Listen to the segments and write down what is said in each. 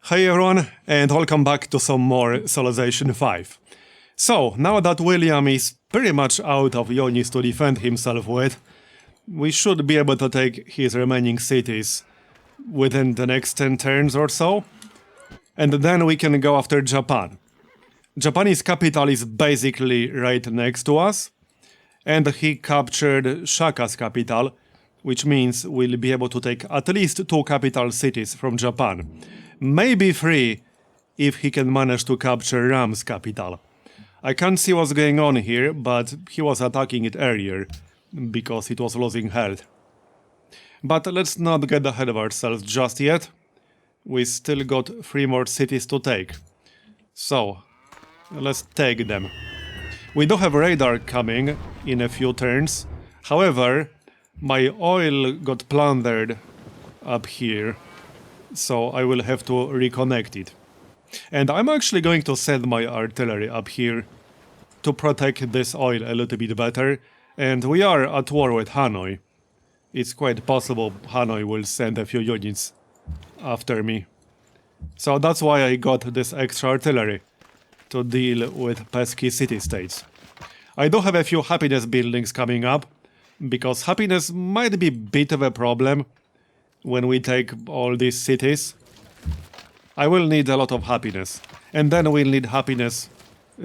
Hey everyone, and welcome back to some more Civilization 5. So, now that William is pretty much out of units to defend himself with, we should be able to take his remaining cities within the next 10 turns or so, and then we can go after Japan. Japanese capital is basically right next to us, and he captured Shaka's capital, which means we'll be able to take at least 2 capital cities from Japan. Maybe 3 if he can manage to capture Ram's capital. I can't see what's going on here, but he was attacking it earlier because it was losing health. But let's not get ahead of ourselves just yet. We still got 3 more cities to take. So, let's take them. We do have radar coming in a few turns. However, my oil got plundered up here, so I will have to reconnect it. And I'm actually going to send my artillery up here to protect this oil a little bit better. And we are at war with Hanoi. It's quite possible Hanoi will send a few units after me. So that's why I got this extra artillery, to deal with pesky city-states. I do have a few happiness buildings coming up, because happiness might be a bit of a problem when we take all these cities. I will need a lot of happiness, and then we'll need happiness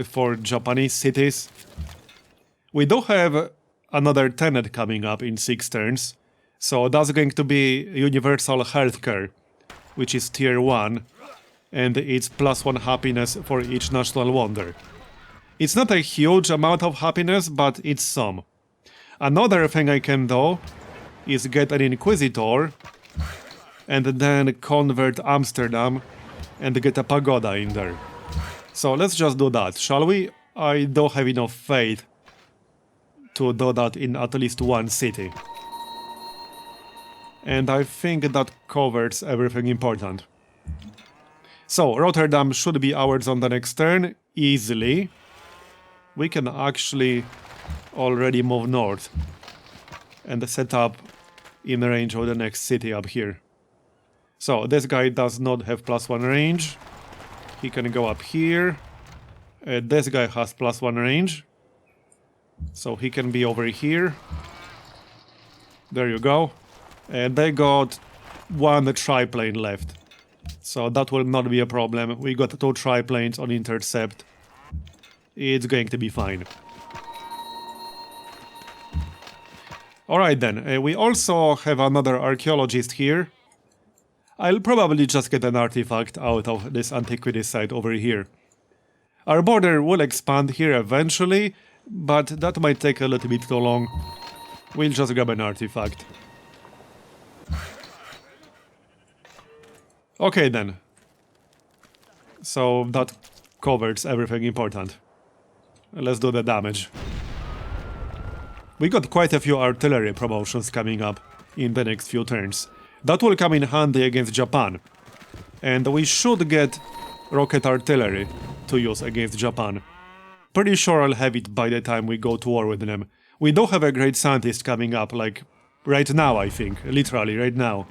for Japanese cities. We do have another tenet coming up in 6 turns, so that's going to be universal healthcare, which is tier 1, and it's +1 happiness for each national wonder. It's not a huge amount of happiness, but it's some. Another thing I can do is get an Inquisitor and then convert Amsterdam and get a pagoda in there. So let's just do that, shall we? I don't have enough faith to do that in at least 1 city. And I think that covers everything important. So, Rotterdam should be ours on the next turn, easily. We can actually already move north and set up in range of the next city up here. So, this guy does not have +1 range. He can go up here. This guy has +1 range, so he can be over here. There you go. And they got 1 triplane left, so that will not be a problem. We got 2 triplanes on intercept. It's going to be fine. Alright then, we also have another archaeologist here. I'll probably just get an artifact out of this antiquity site over here. Our border will expand here eventually, but that might take a little bit too long. We'll just grab an artifact. Okay then. So that covers everything important. Let's do the damage. We got quite a few artillery promotions coming up in the next few turns. That will come in handy against Japan. And we should get rocket artillery to use against Japan. Pretty sure I'll have it by the time we go to war with them. We do have a great scientist coming up, like, right now, I think. Literally, right now.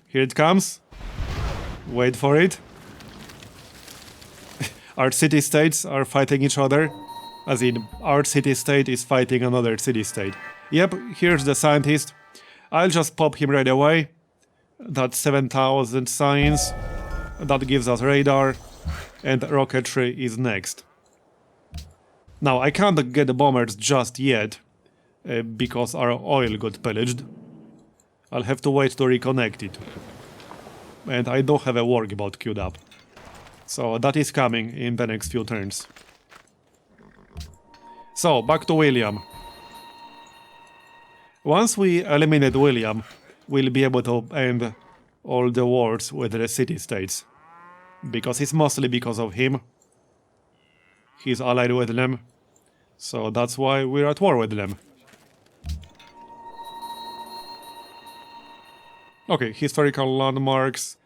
Here it comes. Wait for it. Our city-states are fighting each other. As in, our city-state is fighting another city-state. Yep, here's the scientist. I'll just pop him right away. That's 7,000 science. That gives us radar. And rocketry is next. Now, I can't get the bombers just yet, because our oil got pillaged. I'll have to wait to reconnect it. And I don't have a workboat queued up. So that is coming in the next few turns. So, back to William. Once we eliminate William, we'll be able to end all the wars with the city-states. Because it's mostly because of him. He's allied with them. So that's why we're at war with them. Okay, historical landmarks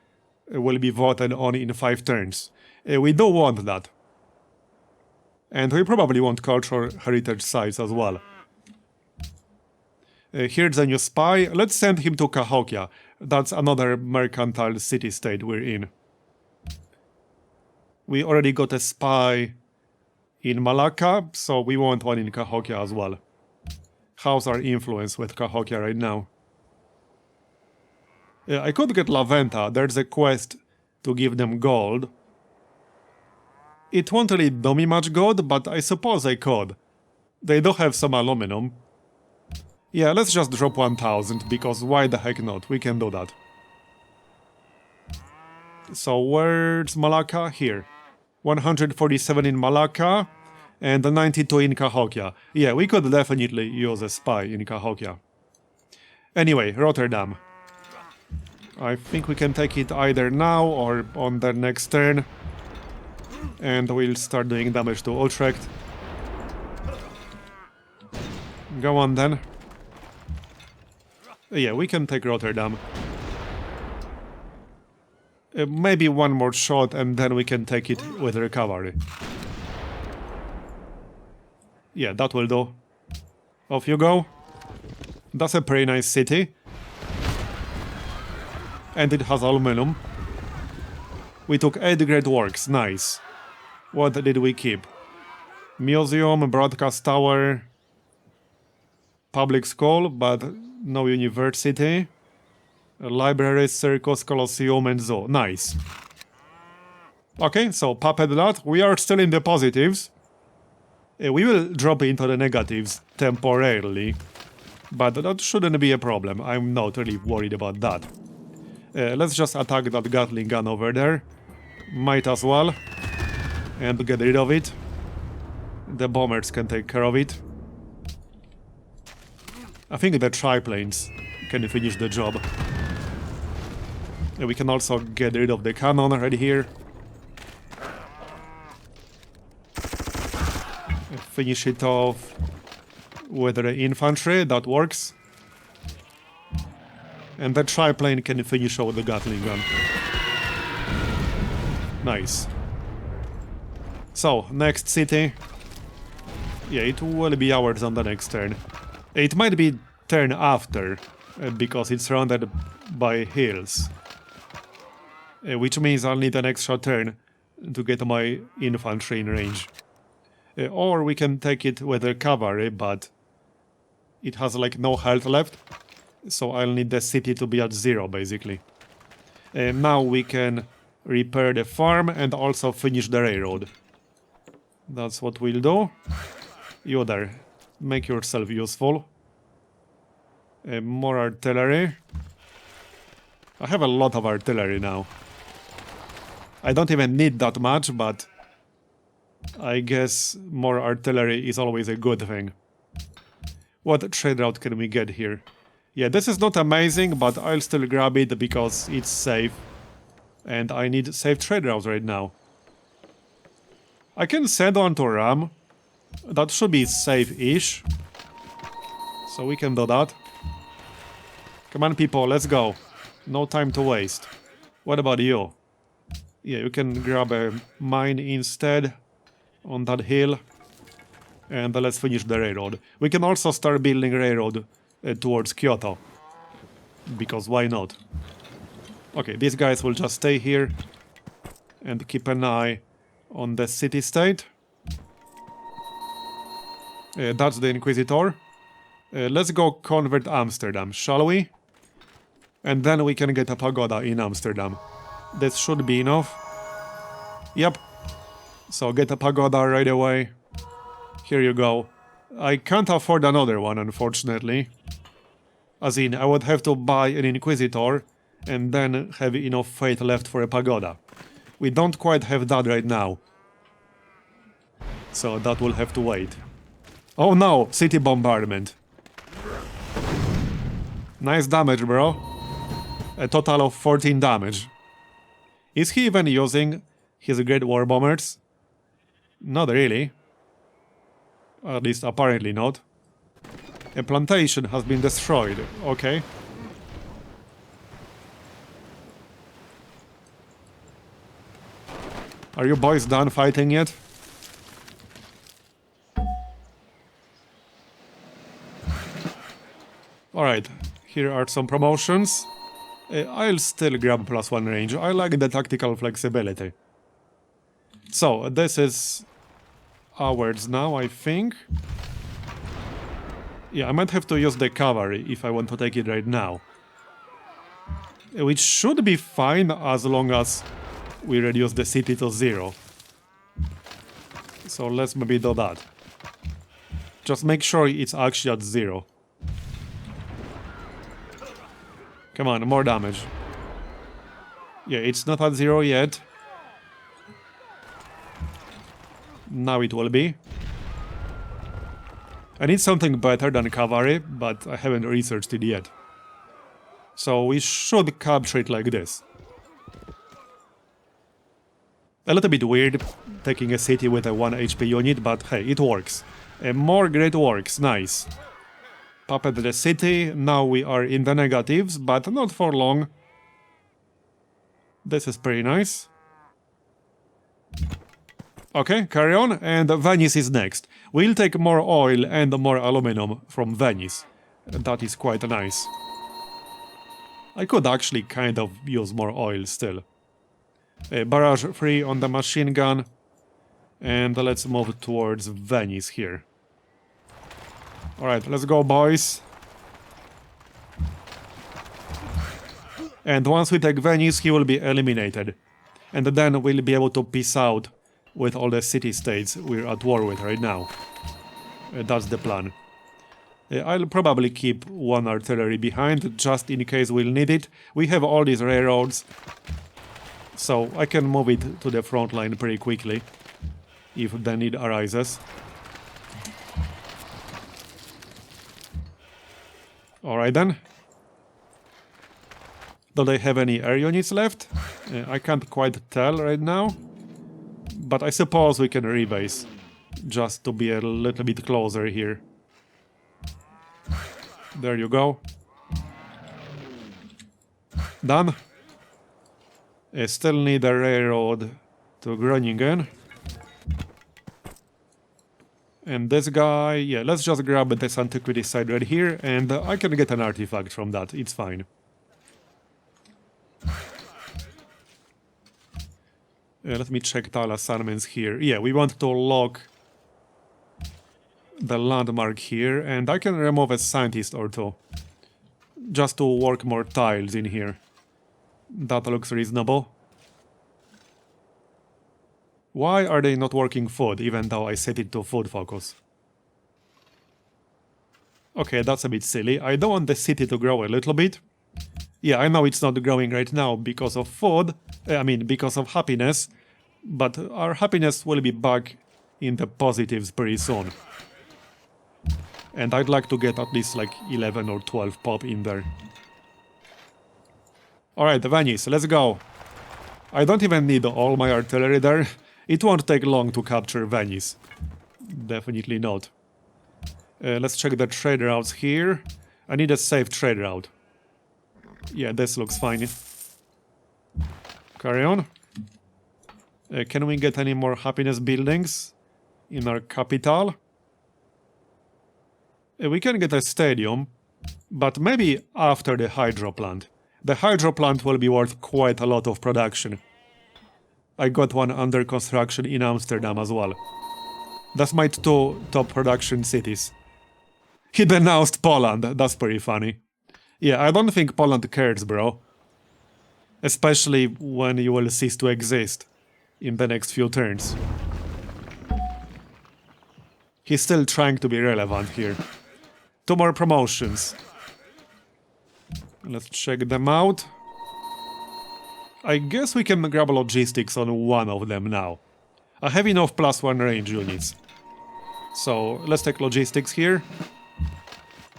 will be voted on in 5 turns. We do want that. And we probably want cultural heritage sites as well. Here's a new spy. Let's send him to Cahokia. That's another mercantile city-state we're in. We already got a spy in Malacca, so we want one in Cahokia as well. How's our influence with Cahokia right now? I could get La Venta. There's a quest to give them gold. It won't really do me much good, but I suppose I could. They do have some aluminum. Yeah, let's just drop 1000, because why the heck not? We can do that. So where's Malacca? Here. 147 in Malacca, and 92 in Cahokia. Yeah, we could definitely use a spy in Cahokia. Anyway, Rotterdam. I think we can take it either now or on the next turn. And we'll start doing damage to Utrecht. Go on then. Yeah, we can take Rotterdam. Maybe one more shot and then we can take it with recovery. Yeah, that will do. Off you go. That's a pretty nice city. And it has aluminum. We took 8 great works, nice. What did we keep? Museum, broadcast tower, public school, but no university. A library, circus, coliseum, and zoo. Nice. Okay, so puppet that. We are still in the positives. We will drop into the negatives temporarily, but that shouldn't be a problem. I'm not really worried about that. Let's just attack that Gatling gun over there. Might as well. And get rid of it. The bombers can take care of it. I think the triplanes can finish the job. We can also get rid of the cannon right here. Finish it off with the infantry, that works. And the triplane can finish off the Gatling gun. Nice. So, next city. Yeah, it will be ours on the next turn. It might be turn after, because it's surrounded by hills. Which means I'll need an extra turn to get my infantry in range. Or we can take it with a cavalry, but it has like no health left. So I'll need the city to be at 0, basically. Now we can repair the farm and also finish the railroad. That's what we'll do. You there, make yourself useful. More artillery. I have a lot of artillery now. I don't even need that much, but I guess more artillery is always a good thing. What trade route can we get here? Yeah, this is not amazing, but I'll still grab it because it's safe. And I need safe trade routes right now. I can send on to Ram. That should be safe-ish. So we can do that. Come on, people, let's go. No time to waste. What about you? Yeah, you can grab a mine instead on that hill. And let's finish the railroad. We can also start building railroad towards Kyoto. Because why not? Okay, these guys will just stay here and keep an eye on the city-state. That's the Inquisitor. Let's go convert Amsterdam, shall we? And then we can get a pagoda in Amsterdam. This should be enough. Yep. So get a pagoda right away. Here you go. I can't afford another one, unfortunately. As in, I would have to buy an Inquisitor and then have enough faith left for a pagoda. We don't quite have that right now. So that will have to wait. Oh no! City bombardment. Nice damage, bro. A total of 14 damage. Is he even using his great war bombers? Not really. At least apparently not. A plantation has been destroyed. Okay. Are you boys done fighting yet? Here are some promotions. I'll still grab +1 range. I like the tactical flexibility. So, this is ours now, I think. Yeah, I might have to use the cavalry if I want to take it right now. Which should be fine as long as we reduce the city to 0. So let's maybe do that. Just make sure it's actually at 0. Come on, more damage. Yeah, it's not at 0 yet. Now it will be. I need something better than cavalry, but I haven't researched it yet. So we should capture it like this. A little bit weird taking a city with a 1 HP unit, but hey, it works. More great works, nice. Puppet the city, now we are in the negatives, but not for long. This is pretty nice. Okay, carry on, and Venice is next. We'll take more oil and more aluminum from Venice. That is quite nice. I could actually kind of use more oil still. Barrage free on the machine gun. And let's move towards Venice here. Alright, let's go, boys. And once we take Venice, he will be eliminated. And then we'll be able to peace out with all the city-states we're at war with right now. That's the plan. I'll probably keep one artillery behind, just in case we'll need it. We have all these railroads, so I can move it to the front line pretty quickly, if the need arises. Alright then. Do they have any air units left? I can't quite tell right now. But I suppose we can rebase, just to be a little bit closer here. There you go. Done. I still need a railroad to Groningen. And this guy, yeah, let's just grab this antiquity side right here, and I can get an artifact from that, it's fine. Let me check tile assignments here. Yeah, we want to lock the landmark here, and I can remove a scientist or two. Just to work more tiles in here. That looks reasonable. Why are they not working food, even though I set it to food focus? Okay, that's a bit silly. I don't want the city to grow a little bit. Yeah, I know it's not growing right now because of food, because of happiness, but our happiness will be back in the positives pretty soon. And I'd like to get at least like 11 or 12 pop in there. Alright, Venice, let's go. I don't even need all my artillery there. It won't take long to capture Venice. Definitely not. Let's check the trade routes here. I need a safe trade route. Yeah, this looks fine. Carry on. Can we get any more happiness buildings in our capital? We can get a stadium, but maybe after the hydro plant. The hydro plant will be worth quite a lot of production. I got one under construction in Amsterdam as well. That's my 2 top production cities. He denounced Poland, that's pretty funny. Yeah, I don't think Poland cares, bro. Especially when you will cease to exist in the next few turns. He's still trying to be relevant here. 2 more promotions. Let's check them out. I guess we can grab logistics on one of them now. I have enough +1 range units. So let's take logistics here.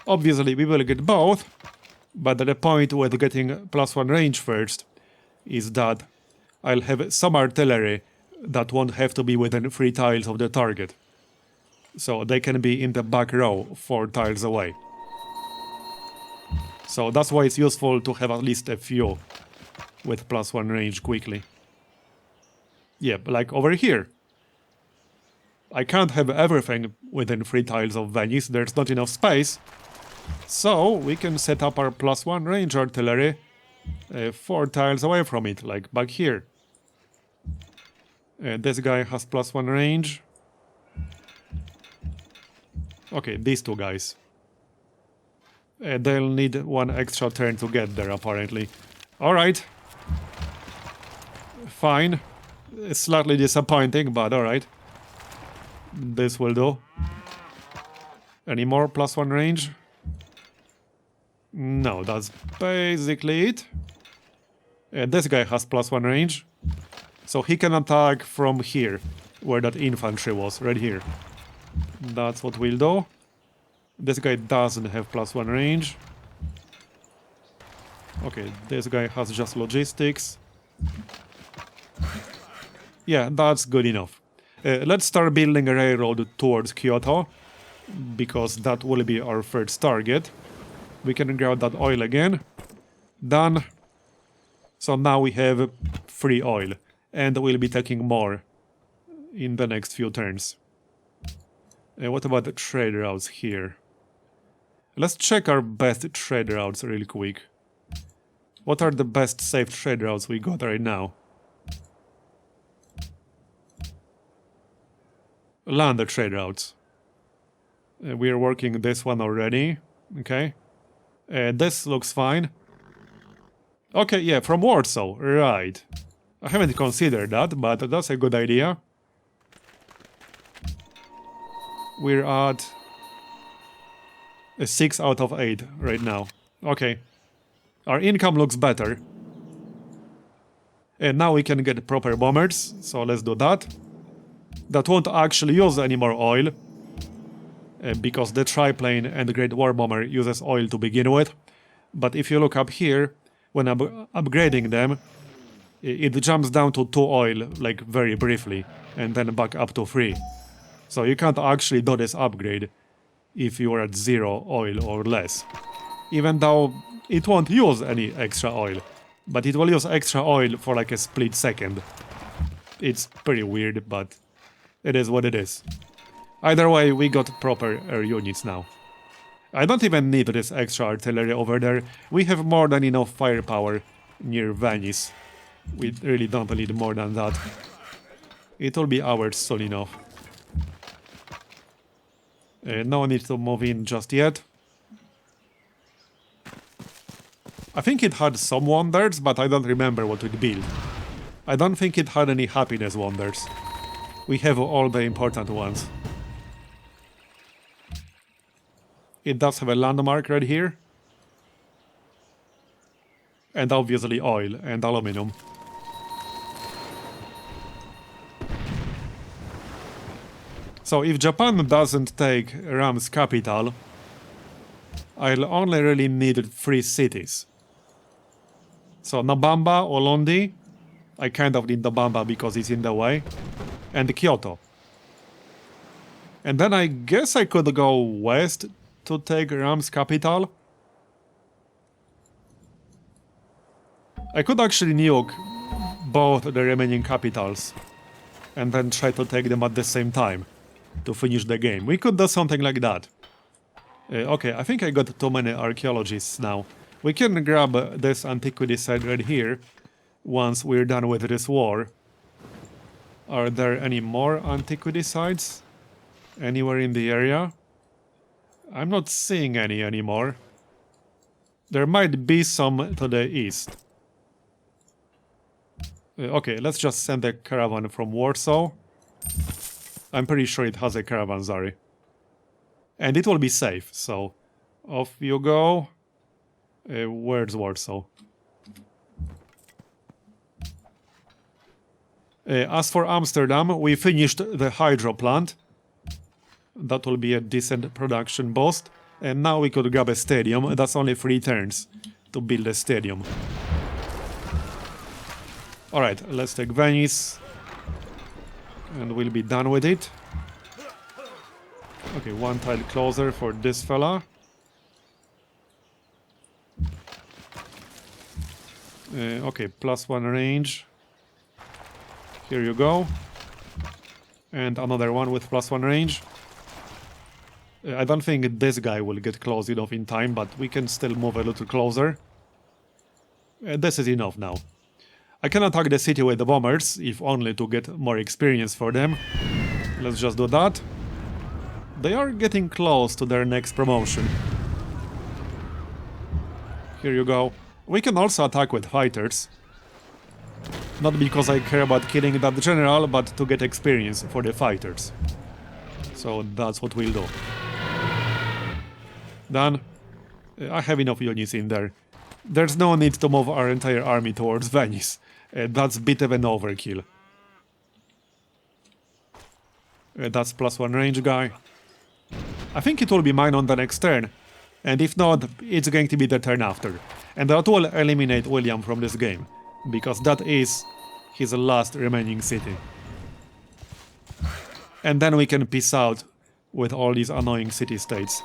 Obviously we will get both, but the point with getting +1 range first is that I'll have some artillery that won't have to be within 3 tiles of the target. So they can be in the back row 4 tiles away. So that's why it's useful to have at least a few with +1 range quickly. Yeah, like over here. I can't have everything within 3 tiles of Venice, there's not enough space. So we can set up our +1 range artillery 4 tiles away from it, like back here. This guy has +1 range. Okay, these two guys. They'll need 1 extra turn to get there, apparently. Alright. Fine. It's slightly disappointing, but alright. This will do. Any more +1 range? No, that's basically it. This guy has +1 range. So he can attack from here, where that infantry was, right here. That's what we'll do. This guy doesn't have +1 range. Okay, this guy has just logistics. Yeah, that's good enough. Let's start building a railroad towards Kyoto, because that will be our first target. We can grab that oil again. Done. So now we have free oil, and we'll be taking more in the next few turns. What about the trade routes here? Let's check our best trade routes really quick. What are the best safe trade routes we got right now? Land trade routes. We are working this one already. Okay. This looks fine. Okay, yeah, from Warsaw. Right. I haven't considered that, but that's a good idea. We're at 6 out of 8 right now. Okay. Our income looks better. And now we can get proper bombers, so let's do that. That won't actually use any more oil, because the triplane and the Great War Bomber uses oil to begin with. But if you look up here, when upgrading them, it jumps down to 2 oil, like very briefly, and then back up to 3. So you can't actually do this upgrade if you are at 0 oil or less. Even though it won't use any extra oil, but it will use extra oil for like a split second. It's pretty weird, but it is what it is. Either way, we got proper air units now. I don't even need this extra artillery over there. We have more than enough firepower near Venice. We really don't need more than that. It will be ours soon enough. No need to move in just yet. I think it had some wonders, but I don't remember what it built. I don't think it had any happiness wonders. We have all the important ones. It does have a landmark right here. And obviously oil and aluminum. So if Japan doesn't take Ram's capital, I'll only really need 3 cities. So Nabamba, Olondi, I kind of need Nabamba because it's in the way, and Kyoto. And then I guess I could go west to take Ram's capital. I could actually nuke both the remaining capitals and then try to take them at the same time to finish the game. We could do something like that. Okay, I think I got too many archaeologists now. We can grab this antiquity site right here once we're done with this war. Are there any more antiquity sites anywhere in the area? I'm not seeing any anymore. There might be some to the east. Okay, let's just send a caravan from Warsaw. I'm pretty sure it has a caravanserai. And it will be safe, so off you go. Where's Warsaw? As for Amsterdam, we finished the hydro plant. That will be a decent production boost. And now we could grab a stadium. That's only 3 turns to build a stadium. Alright, let's take Venice. And we'll be done with it. Okay, 1 tile closer for this fella. Okay, +1 range. Here you go. And another one with +1 range. I don't think this guy will get close enough in time, but we can still move a little closer. This is enough now. I can attack the city with the bombers, if only to get more experience for them. Let's just do that. They are getting close to their next promotion. Here you go. We can also attack with fighters. Not because I care about killing that general, but to get experience for the fighters. So that's what we'll do. Done. I have enough units in there. There's no need to move our entire army towards Venice. That's a bit of an overkill. That's +1 range guy. I think it will be mine on the next turn. And if not, it's going to be the turn after. And that will eliminate William from this game. Because that is his last remaining city. And then we can peace out with all these annoying city-states.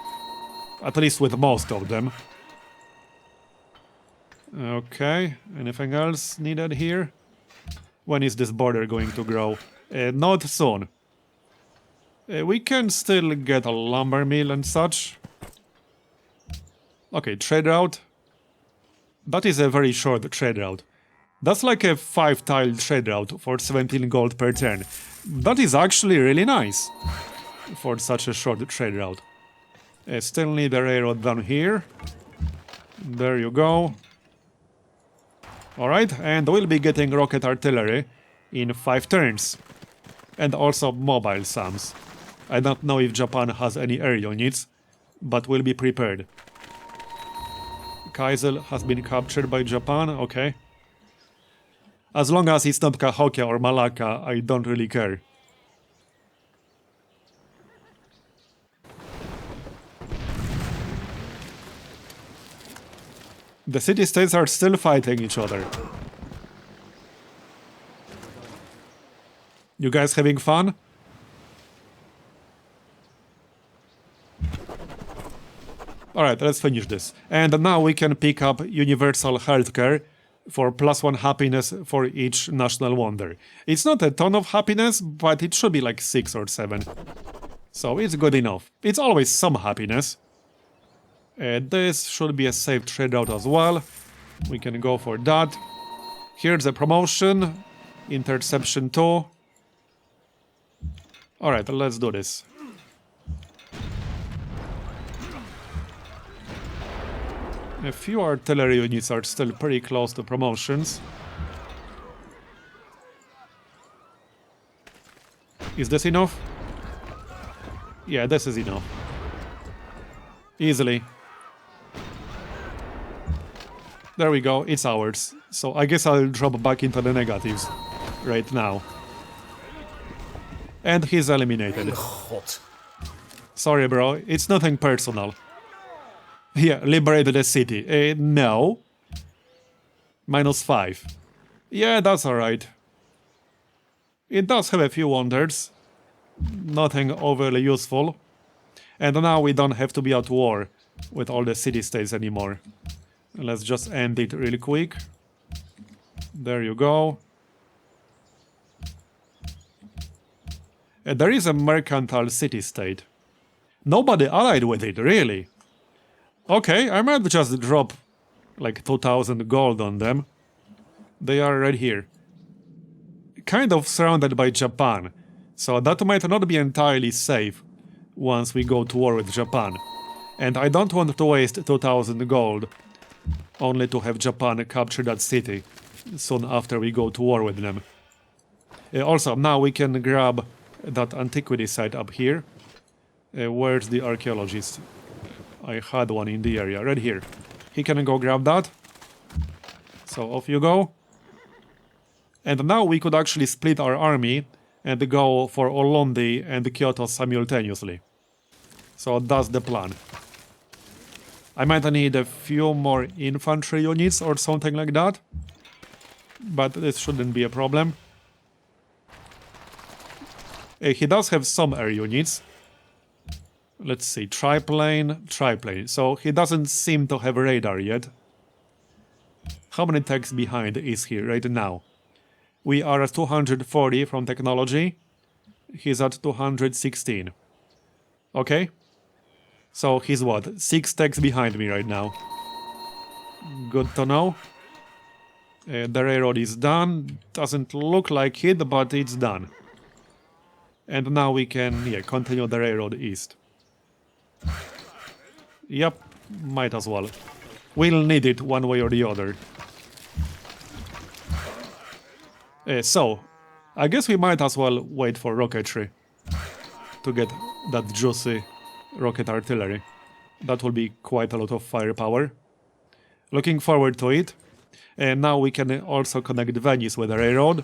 At least with most of them. Okay, anything else needed here? When is this border going to grow? Not soon. We can still get a lumber mill and such. Okay, trade route. That is a very short trade route. That's like a 5-tile trade route for 17 gold per turn. That is actually really nice for such a short trade route. Still need a railroad down here. There you go. Alright, and we'll be getting rocket artillery in 5 turns. And also mobile SAMs. I don't know if Japan has any air units, but we'll be prepared. Kaisel has been captured by Japan, okay. As long as it's not Cahokia or Malacca, I don't really care. The city-states are still fighting each other. You guys having fun? Alright, let's finish this. And now we can pick up universal healthcare for +1 happiness for each national wonder. It's not a ton of happiness, but it should be like 6 or 7. So it's good enough. It's always some happiness. This should be a safe trade route as well. We can go for that. Here's a promotion. Interception 2. Alright, let's do this. A few artillery units are still pretty close to promotions. Is this enough? Yeah, this is enough. Easily. There we go, it's ours. So I guess I'll drop back into the negatives right now. And he's eliminated. Sorry bro, it's nothing personal. Yeah, liberated the city. No. -5. Yeah, that's alright. It does have a few wonders. Nothing overly useful. And now we don't have to be at war with all the city-states anymore. Let's just end it really quick. There you go. There is a mercantile city-state. Nobody allied with it, really. Okay, I might just drop like 2000 gold on them. They are right here. Kind of surrounded by Japan, so that might not be entirely safe once we go to war with Japan. And I don't want to waste 2000 gold only to have Japan capture that city soon after we go to war with them. Also, now we can grab that antiquity site up here. Where's the archaeologist? I had one in the area, right here. He can go grab that. So off you go. And now we could actually split our army and go for Olondi and Kyoto simultaneously. So that's the plan. I might need a few more infantry units or something like that. But this shouldn't be a problem. He does have some air units. Let's see, triplane. So he doesn't seem to have radar yet. How many techs behind is he right now? We are at 240 from technology. He's at 216. Okay. So he's what? 6 stacks behind me right now. Good to know. The railroad is done. Doesn't look like it, but it's done. And now we can, yeah, continue the railroad east. Yep, might as well. We'll need it one way or the other. So, I guess we might as well wait for rocketry to get that juicy rocket artillery. That will be quite a lot of firepower. Looking forward to it. And now we can also connect Venice with the railroad.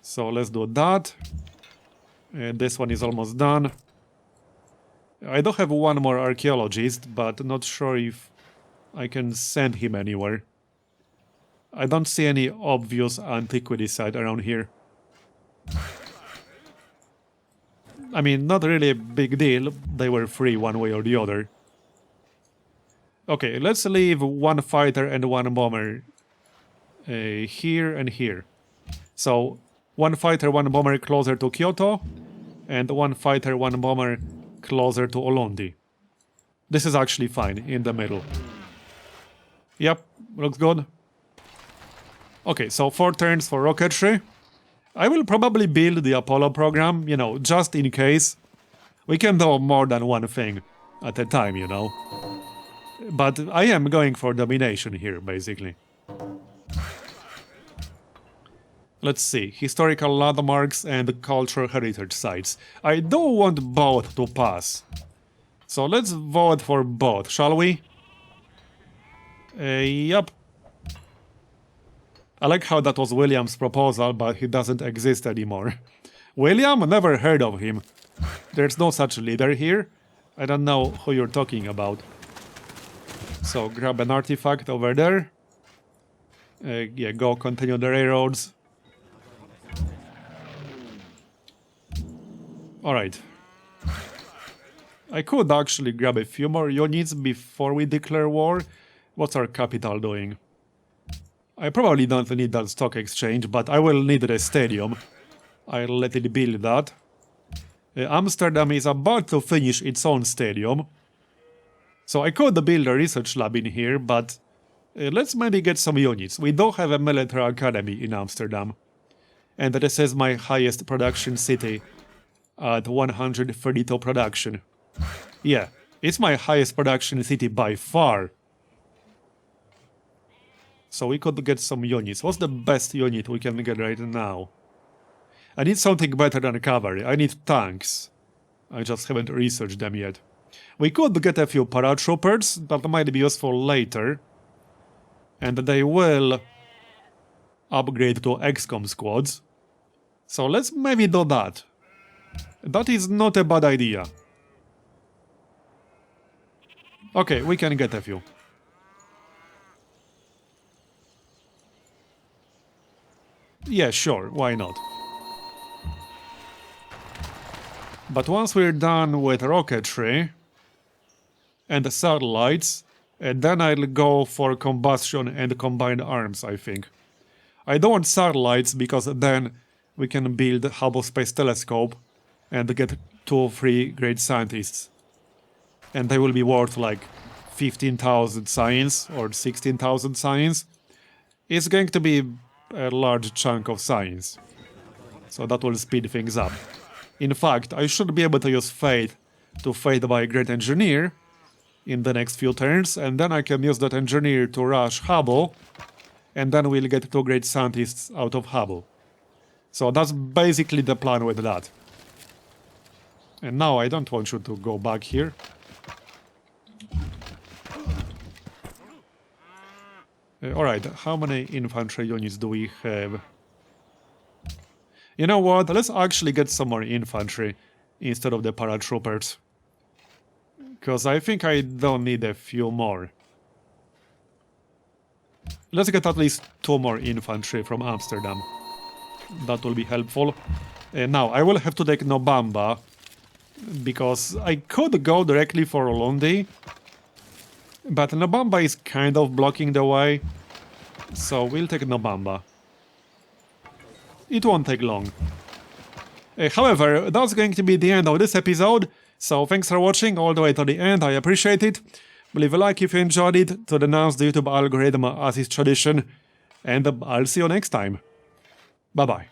So let's do that. This one is almost done. I do have one more archaeologist, but not sure if I can send him anywhere. I don't see any obvious antiquity site around here. I mean, not really a big deal. They were free one way or the other. Okay, let's leave one fighter and one bomber here and here. So, one fighter, one bomber closer to Kyoto, and one fighter, one bomber closer to Olondi. This is actually fine, in the middle. Yep, looks good. Okay, so 4 turns for rocketry. I will probably build the Apollo program, you know, just in case. We can do more than one thing at a time, you know. But I am going for domination here, basically. Let's see, historical landmarks and cultural heritage sites. I do want both to pass. So let's vote for both, shall we? Yep. I like how that was William's proposal, but he doesn't exist anymore. William? Never heard of him. There's no such leader here. I don't know who you're talking about. So grab an artifact over there. Yeah, go continue the railroads. Alright. I could actually grab a few more units before we declare war. What's our capital doing? I probably don't need that stock exchange, but I will need a stadium. I'll let it build that. Amsterdam is about to finish its own stadium. So I could build a research lab in here, but let's maybe get some units. We do have a military academy in Amsterdam. And this is my highest production city at 132 production. Yeah, it's my highest production city by far. So we could get some units. What's the best unit we can get right now? I need something better than cavalry. I need tanks. I just haven't researched them yet. We could get a few paratroopers. That might be useful later. And they will upgrade to XCOM squads. So let's maybe do that. That is not a bad idea. Okay, we can get a few. Yeah, sure, why not? But once we're done with rocketry and the satellites, then I'll go for combustion and combined arms, I think. I don't want satellites because then we can build a Hubble Space Telescope and get 2 or 3 great scientists. And they will be worth like 15,000 science or 16,000 science. It's going to be a large chunk of science. So that will speed things up. In fact, I should be able to use Fate to Fate by Great Engineer in the next few turns, and then I can use that engineer to rush Hubble, and then we'll get 2 great scientists out of Hubble. So that's basically the plan with that. And now I don't want you to go back here. Alright, how many infantry units do we have? You know what, let's actually get some more infantry instead of the paratroopers. Because I think I don't need a few more. Let's get at least 2 more infantry from Amsterdam. That will be helpful. Now, I will have to take Nobamba, because I could go directly for Olondi, but Nobamba is kind of blocking the way, so we'll take Nobamba. It won't take long. However, that's going to be the end of this episode. So thanks for watching all the way to the end, I appreciate it. Leave a like if you enjoyed it to denounce the YouTube algorithm as is tradition, and I'll see you next time. Bye bye.